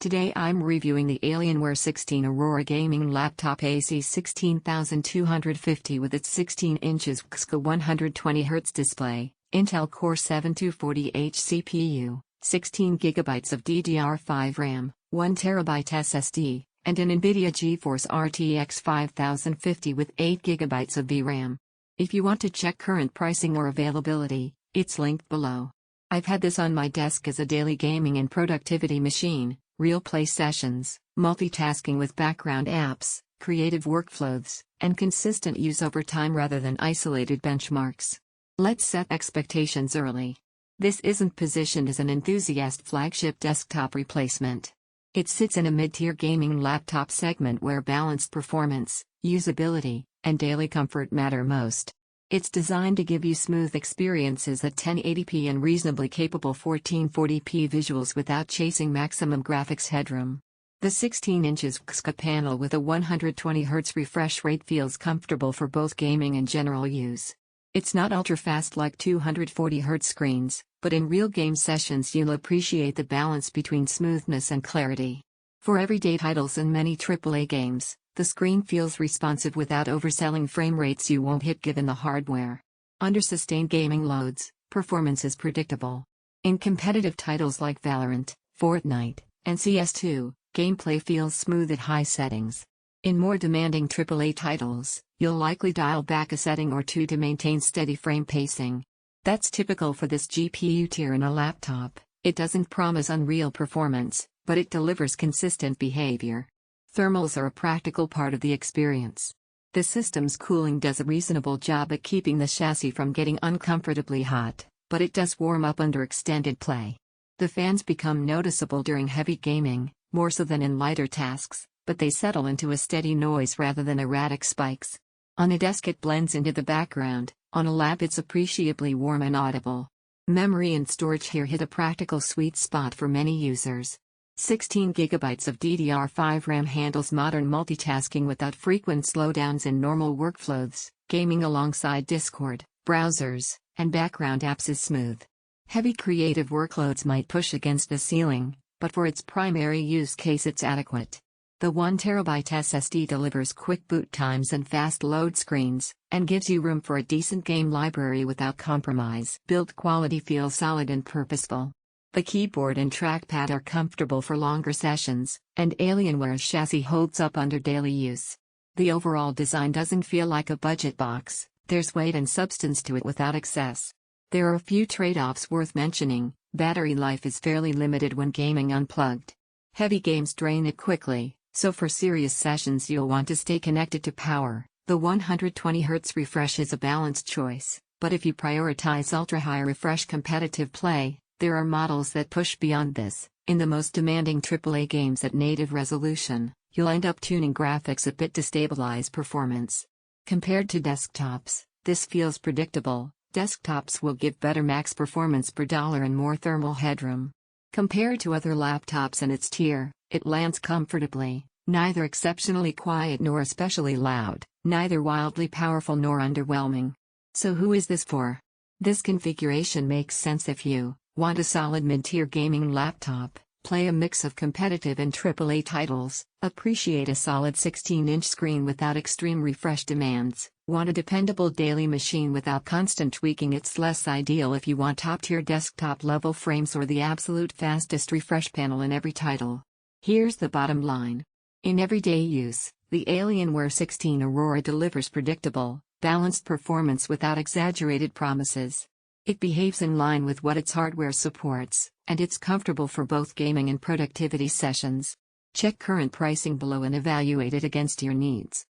Today I'm reviewing the Alienware 16 Aurora Gaming Laptop AC 16250 with its 16 inches WQXGA 120Hz display, Intel Core 7240H CPU, 16GB of DDR5 RAM, 1TB SSD, and an NVIDIA GeForce RTX 5050 with 8GB of VRAM. If you want to check current pricing or availability, it's linked below. I've had this on my desk as a daily gaming and productivity machine, real play sessions, multitasking with background apps, creative workflows, and consistent use over time rather than isolated benchmarks. Let's set expectations early. This isn't positioned as an enthusiast flagship desktop replacement. It sits in a mid-tier gaming laptop segment where balanced performance, usability, and daily comfort matter most. It's designed to give you smooth experiences at 1080p and reasonably capable 1440p visuals without chasing maximum graphics headroom. The 16 inches WQXGA panel with a 120Hz refresh rate feels comfortable for both gaming and general use. It's not ultra-fast like 240Hz screens, but in real game sessions you'll appreciate the balance between smoothness and clarity. For everyday titles and many AAA games, the screen feels responsive without overselling frame rates you won't hit given the hardware. Under sustained gaming loads, performance is predictable. In competitive titles like Valorant, Fortnite, and CS2, gameplay feels smooth at high settings. In more demanding AAA titles, you'll likely dial back a setting or two to maintain steady frame pacing. That's typical for this GPU tier in a laptop. It doesn't promise unreal performance, but it delivers consistent behavior. Thermals are a practical part of the experience. The system's cooling does a reasonable job at keeping the chassis from getting uncomfortably hot, but it does warm up under extended play. The fans become noticeable during heavy gaming, more so than in lighter tasks, but they settle into a steady noise rather than erratic spikes. On a desk it blends into the background, on a lap it's appreciably warm and audible. Memory and storage here hit a practical sweet spot for many users. 16GB of DDR5 RAM handles modern multitasking without frequent slowdowns in normal workflows. Gaming alongside Discord, browsers, and background apps is smooth. Heavy creative workloads might push against the ceiling, but for its primary use case it's adequate. The 1TB SSD delivers quick boot times and fast load screens, and gives you room for a decent game library without compromise. Build quality feels solid and purposeful. The keyboard and trackpad are comfortable for longer sessions, and Alienware's chassis holds up under daily use. The overall design doesn't feel like a budget box, there's weight and substance to it without excess. There are a few trade-offs worth mentioning. Battery life is fairly limited when gaming unplugged. Heavy games drain it quickly, so for serious sessions you'll want to stay connected to power. The 120Hz refresh is a balanced choice, but if you prioritize ultra-high refresh competitive play, there are models that push beyond this. In the most demanding AAA games at native resolution, you'll end up tuning graphics a bit to stabilize performance. Compared to desktops, this feels predictable. Desktops will give better max performance per dollar and more thermal headroom. Compared to other laptops in its tier, it lands comfortably, neither exceptionally quiet nor especially loud, neither wildly powerful nor underwhelming. So who is this for? This configuration makes sense if you want a solid mid-tier gaming laptop, play a mix of competitive and AAA titles, appreciate a solid 16-inch screen without extreme refresh demands, want a dependable daily machine without constant tweaking. It's less ideal if you want top-tier desktop-level frames or the absolute fastest refresh panel in every title. Here's the bottom line. In everyday use, the Alienware 16 Aurora delivers predictable, balanced performance without exaggerated promises. It behaves in line with what its hardware supports, and it's comfortable for both gaming and productivity sessions. Check current pricing below and evaluate it against your needs.